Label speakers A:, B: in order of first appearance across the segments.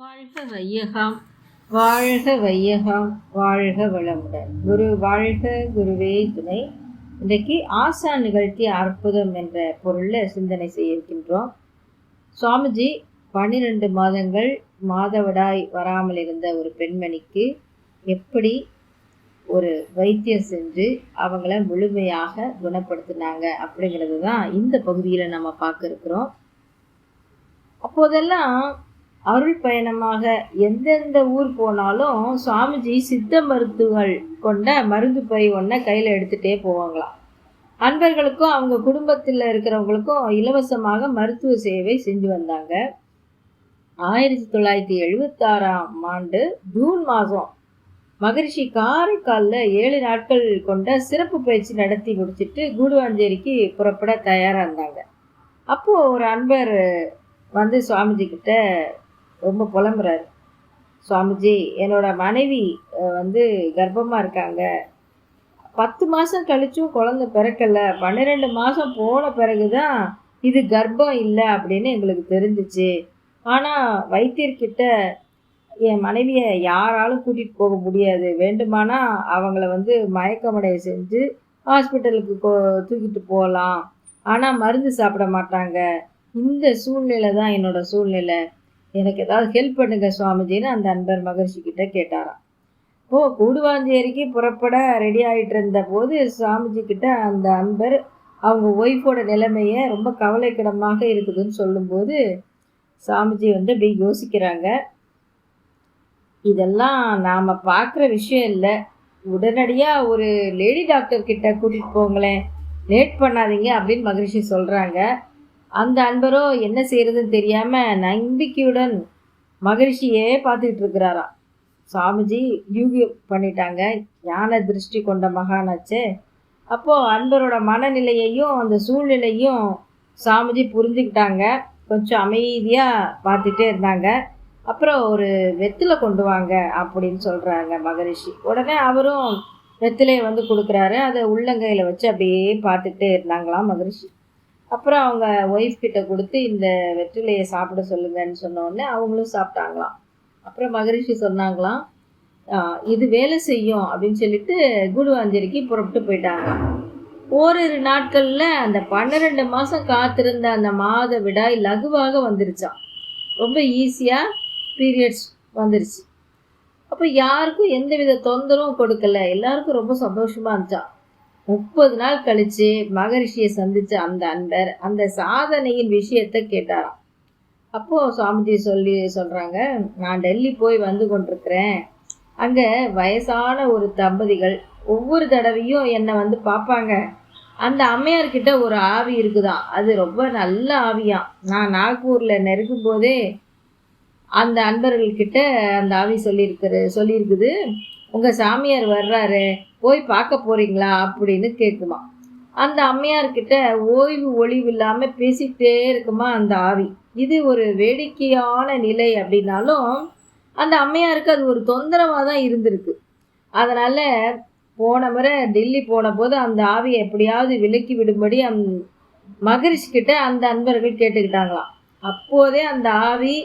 A: வாழ்க வையகம், வாழ்க வையகம், வாழ்க வளமுடன். குரு வாழ்க, குருவே துணை. இன்றைக்கு ஆசான் நிகழ்த்திய அற்புதம் என்ற பொருளில் சிந்தனை செய்ய இருக்கின்றோம். சுவாமிஜி 12 மாதங்கள் மாதவிடாய் வராமல் இருந்த ஒரு பெண்மணிக்கு எப்படி ஒரு வைத்தியம் செஞ்சு அவங்கள முழுமையாக குணப்படுத்தினாங்க அப்படிங்கிறது தான் இந்த பகுதியில் நம்ம பார்க்க இருக்கிறோம். அப்போதெல்லாம் அருள் பயணமாக எந்தெந்த ஊர் போனாலும் சுவாமிஜி சித்த மருத்துவர்கள் கொண்ட மருந்து பை ஒன்றை கையில் எடுத்துகிட்டே போவாங்களாம். அன்பர்களுக்கும் அவங்க குடும்பத்தில் இருக்கிறவங்களுக்கும் இலவசமாக மருத்துவ சேவை செஞ்சு வந்தாங்க. 1976ஆம் ஆண்டு ஜூன் மாதம் மகரிஷி காரைக்காலில் 7 நாட்கள் கொண்ட சிறப்பு பயிற்சி நடத்தி முடிச்சுட்டு கூடுவாஞ்சேரிக்கு புறப்பட தயாராக இருந்தாங்க. அப்போது ஒரு அன்பர் வந்து சுவாமிஜி கிட்ட ரொம்ப புலம்புறாரு. சுவாமிஜி, என்னோட மனைவி கர்ப்பமாக இருக்காங்க. 10 மாதம் கழிச்சும் குழந்தை பிறக்கலை. 12 மாதம் போன பிறகு தான் இது கர்ப்பம் இல்லை அப்படின்னு எங்களுக்கு தெரிஞ்சிச்சு. ஆனால் வைத்தியர்கிட்ட என் மனைவியை யாராலும் கூட்டிகிட்டு போக முடியாது. வேண்டுமானா அவங்கள மயக்கமடைய செஞ்சு ஹாஸ்பிட்டலுக்கு தூக்கிட்டு போகலாம். ஆனால் மருந்து சாப்பிட மாட்டாங்க. இந்த சூழ்நிலை தான் என்னோட சூழ்நிலை. எனக்கு ஏதாவது ஹெல்ப் பண்ணுங்க சுவாமிஜின்னு அந்த அன்பர் மகரிஷி கிட்ட கேட்டாராம். கூடுவாஞ்சேரிக்கு புறப்பட ரெடி ஆகிட்டு இருந்த போது சுவாமிஜி கிட்ட அந்த அன்பர் அவங்க ஒய்ஃபோட நிலைமையை ரொம்ப கவலைக்கிடமாக இருக்குதுன்னு சொல்லும்போது சாமிஜி அப்படி யோசிக்கிறாங்க. இதெல்லாம் நாம் பார்க்குற விஷயம் இல்லை. உடனடியாக ஒரு லேடி டாக்டர் கிட்ட கூட்டிகிட்டு போங்களேன், லேட் பண்ணாதீங்க அப்படின்னு மகரிஷி சொல்கிறாங்க. அந்த அன்பரோ என்ன செய்யறதுன்னு தெரியாமல் நம்பிக்கையுடன் மகரிஷியே பார்த்துக்கிட்டு இருக்கிறாராம். சுவாமிஜி யூகியம் பண்ணிட்டாங்க, ஞான திருஷ்டி கொண்ட மகானாச்சே. அப்போது அன்பரோட மனநிலையையும் அந்த சூழ்நிலையும் சுவாமிஜி புரிஞ்சுக்கிட்டாங்க. கொஞ்சம் அமைதியாக பார்த்துட்டே இருந்தாங்க. அப்புறம் ஒரு வெற்றிலை கொண்டு வாங்க அப்படின்னு சொல்கிறாங்க மகரிஷி. உடனே அவரும் வெற்றிலையை கொடுக்குறாரு. அதை உள்ளங்கையில் வச்சு அப்படியே பார்த்துக்கிட்டே இருந்தாங்களாம் மகரிஷி. அப்புறம் அவங்க ஒய்ஃப் கிட்ட கொடுத்து இந்த வெற்றிலையை சாப்பிட சொல்லுங்கன்னு சொன்னோடனே அவங்களும் சாப்பிட்டாங்களாம். அப்புறம் மகரிஷி சொன்னாங்களாம், இது வேலை செய்யும் அப்படின்னு சொல்லிட்டு கூடுவாஞ்சேரிக்கு புறப்பட்டு போயிட்டாங்க. ஓரிரு நாட்களில் அந்த 12 மாதம் காத்திருந்த அந்த மாதவிடாய் லகுவாக வந்துருச்சான். ரொம்ப ஈஸியாக பீரியட்ஸ் வந்துருச்சு. அப்போ யாருக்கும் எந்தவித தொந்தரவும் கொடுக்கல. எல்லாருக்கும் ரொம்ப சந்தோஷமாக இருந்துச்சான். 30 நாள் கழித்து மகரிஷியை சந்தித்த அந்த அன்பர் அந்த சாதனையின் விஷயத்தை கேட்டாராம். அப்போது சுவாமிஜி சொல்கிறாங்க, நான் டெல்லி போய் வந்து கொண்டிருக்கிறேன். அங்கே வயசான ஒரு தம்பதிகள் ஒவ்வொரு தடவையும் என்னை பார்ப்பாங்க. அந்த அம்மையார்கிட்ட ஒரு ஆவி இருக்குதான், அது ரொம்ப நல்ல ஆவியாம். நான் நாக்பூரில் நெருக்கும் போதே அந்த அன்பர்கள்கிட்ட அந்த ஆவி சொல்லியிருக்குது, உங்கள் சாமியார் வர்றாரு, போய் பார்க்க போகிறீங்களா அப்படின்னு கேட்குமா. அந்த அம்மையார்கிட்ட ஓய்வு ஒளிவு இல்லாமல் பேசிக்கிட்டே இருக்குமா அந்த ஆவி. இது ஒரு வேடிக்கையான நிலை அப்படின்னாலும் அந்த அம்மையாருக்கு அது ஒரு தொந்தரவாக தான் இருந்திருக்கு. அதனால் போன முறை டெல்லி போன போது அந்த ஆவியை எப்படியாவது விலக்கி விடும்படி மகரிஷி கிட்ட அந்த அன்பர்கள் கேட்டுக்கிட்டாங்களாம். அப்போதே அந்த ஆவி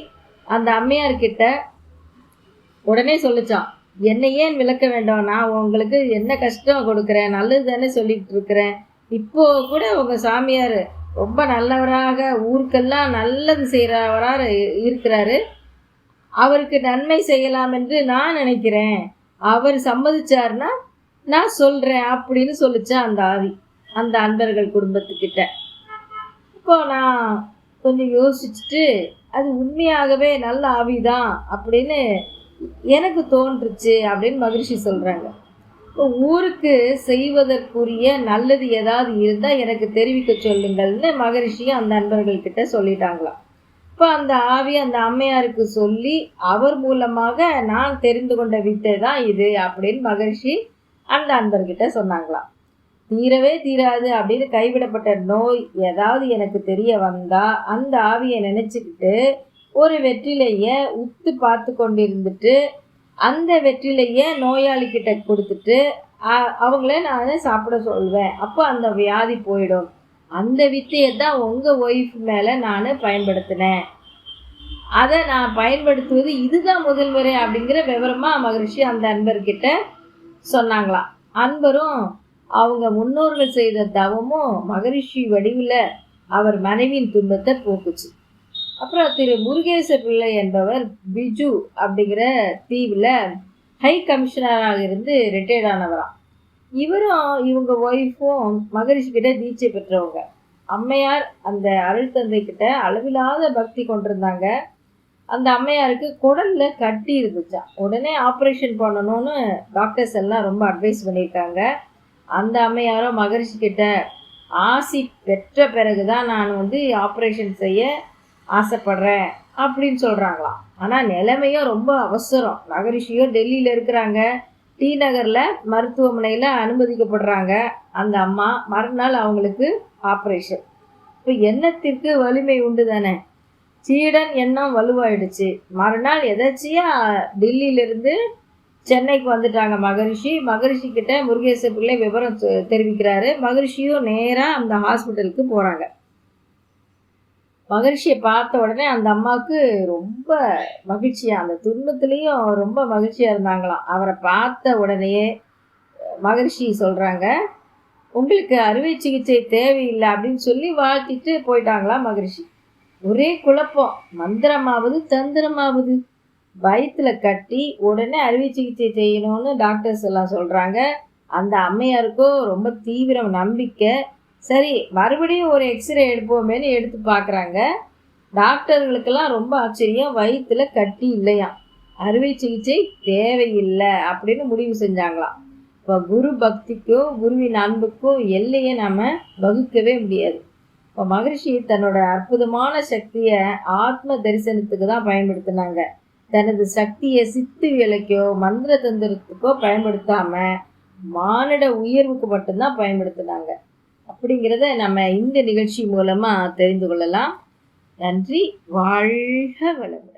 A: அந்த அம்மையார்கிட்ட உடனே சொல்லிச்சான், என்னை ஏன் விளக்க வேண்டாம், நான் உங்களுக்கு என்ன கஷ்டம் கொடுக்குறேன், நல்லது தானே சொல்லிகிட்டு இருக்கிறேன். இப்போது கூட உங்கள் சாமியார் ரொம்ப நல்லவராக ஊருக்கெல்லாம் நல்லது செய்கிறவராக இருக்கிறாரு. அவருக்கு நன்மை செய்யலாம் என்று நான் நினைக்கிறேன். அவர் சம்மதிச்சார்னா நான் சொல்கிறேன் அப்படின்னு சொல்லிச்சேன் அந்த ஆவி அந்த அன்பர்கள் குடும்பத்துக்கிட்ட. இப்போ நான் கொஞ்சம் யோசிச்சுட்டு அது உண்மையாகவே நல்ல ஆவிதான் அப்படின்னு எனக்கு தோன்றுச்சு அப்படின்னு மகரிஷி சொல்கிறாங்க. ஊருக்கு செய்வதற்குரிய நல்லது ஏதாவது இருந்தால் எனக்கு தெரிவிக்க சொல்லுங்கள்னு மகரிஷியும் அந்த நண்பர்கள்கிட்ட சொல்லிட்டாங்களாம். இப்போ அந்த ஆவி அந்த அம்மையாருக்கு சொல்லி அவர் மூலமாக நான் தெரிந்து கொண்ட வித்தை தான் இது அப்படின்னு மகரிஷி அந்த அன்பர்கிட்ட சொன்னாங்களாம். தீரவே தீராது அப்படின்னு கைவிடப்பட்ட நோய் ஏதாவது எனக்கு தெரிய வந்தால் அந்த ஆவியை நினச்சிக்கிட்டு ஒரு வெற்றிலையை உத்து பார்த்து கொண்டிருந்துட்டு அந்த வெற்றிலையை நோயாளிக்கிட்ட கொடுத்துட்டு அவங்கள நான் சாப்பிட சொல்வேன். அப்போ அந்த வியாதி போயிடும். அந்த வித்தையை தான் உங்கள் ஒய்ஃப் மேலே நான் பயன்படுத்தினேன் அதை நான் பயன்படுத்துவது இதுதான் முதல் முறை அப்படிங்கிற விவரமாக மகரிஷி அந்த அன்பர்கிட்ட சொன்னாங்களாம். அன்பரும் அவங்க முன்னோர்கள் செய்த தவமும் மகரிஷி வடிவில் அவர் மனைவியின் துன்பத்தை போக்குச்சு. அப்புறம் திரு முருகேச பிள்ளை என்பவர் பிஜு அப்படிங்கிற தீவில் ஹை கமிஷனராக இருந்து ரிட்டையர்ட் ஆனவராம். இவரும் இவங்க ஒய்ஃபும் மகரிஷி கிட்ட தீட்சை பெற்றவங்க. அம்மையார் அந்த அருள் தந்தை கிட்ட அளவில்லாத பக்தி கொண்டிருந்தாங்க. அந்த அம்மையாருக்கு குடலில் கட்டி இருந்துச்சான். உடனே ஆப்ரேஷன் பண்ணணும்னு டாக்டர்ஸ் எல்லாம் ரொம்ப அட்வைஸ் பண்ணியிருக்காங்க. அந்த அம்மையாரும் மகரிஷி கிட்ட ஆசி பெற்ற பிறகு தான் நான் ஆப்ரேஷன் செய்ய ஆசைப்படுறேன் அப்படின்னு சொல்கிறாங்களாம். ஆனால் நிலைமையும் ரொம்ப அவசரம். மகரிஷியோ டெல்லியில் இருக்கிறாங்க. டி நகரில் மருத்துவமனையில் அனுமதிக்கப்படுறாங்க. அந்த அம்மா மறுநாள் அவங்களுக்கு ஆப்ரேஷன். இப்போ எண்ணத்திற்கு வலிமை உண்டு தானே. சீடன் எண்ணம் வலுவாயிடுச்சு. மறுநாள் எதாச்சியாக டெல்லியிலேருந்து சென்னைக்கு வந்துட்டாங்க மகரிஷி. மகரிஷி கிட்ட முருகேச பிள்ளை விவரம் தெரிவிக்கிறாரு. மகரிஷியும் நேராக அந்த ஹாஸ்பிட்டலுக்கு போகிறாங்க. மகரிஷியை பார்த்த உடனே அந்த அம்மாவுக்கு ரொம்ப மகிழ்ச்சியாக, அந்த துன்பத்துலேயும் ரொம்ப மகிழ்ச்சியாக இருந்தாங்களாம். அவரை பார்த்த உடனேயே மகரிஷி சொல்கிறாங்க, உங்களுக்கு அறுவை சிகிச்சை தேவையில்லை அப்படின்னு சொல்லி வாழ்த்திட்டு போயிட்டாங்களாம் மகரிஷி. ஒரே குழப்பம், மந்திரமாவது தந்திரமாவது. வயிற்றில் கட்டி உடனே அறுவை சிகிச்சை செய்யணும்னு டாக்டர்ஸ் எல்லாம் சொல்கிறாங்க. அந்த அம்மையாருக்கோ ரொம்ப தீவிரம் நம்பிக்கை. சரி, மறுபடியும் ஒரு எக்ஸ்ரே எடுப்போமேனு எடுத்து பார்க்குறாங்க. டாக்டர்களுக்கெல்லாம் ரொம்ப ஆச்சரியம். வயிற்றில் கட்டி இல்லையாம், அறுவை சிகிச்சை தேவையில்லை அப்படின்னு முடிவு செஞ்சாங்களாம். இப்போ குரு பக்திக்கும் குருவின் அன்புக்கும் எல்லையை நாம் வகுக்கவே முடியாது. இப்போ மகரிஷி தன்னோட அற்புதமான சக்தியை ஆத்ம தரிசனத்துக்கு தான் பயன்படுத்தினாங்க. தனது சக்தியை சித்து வேலைக்கோ மந்திர தந்திரத்துக்கோ பயன்படுத்தாமல் மானிட உயர்வுக்கு மட்டும்தான் பயன்படுத்தினாங்க. அப்படிங்கிறத நம்ம இந்த நிகழ்ச்சி மூலமாக தெரிந்து கொள்ளலாம். நன்றி. வாழ்க வளமுடன்.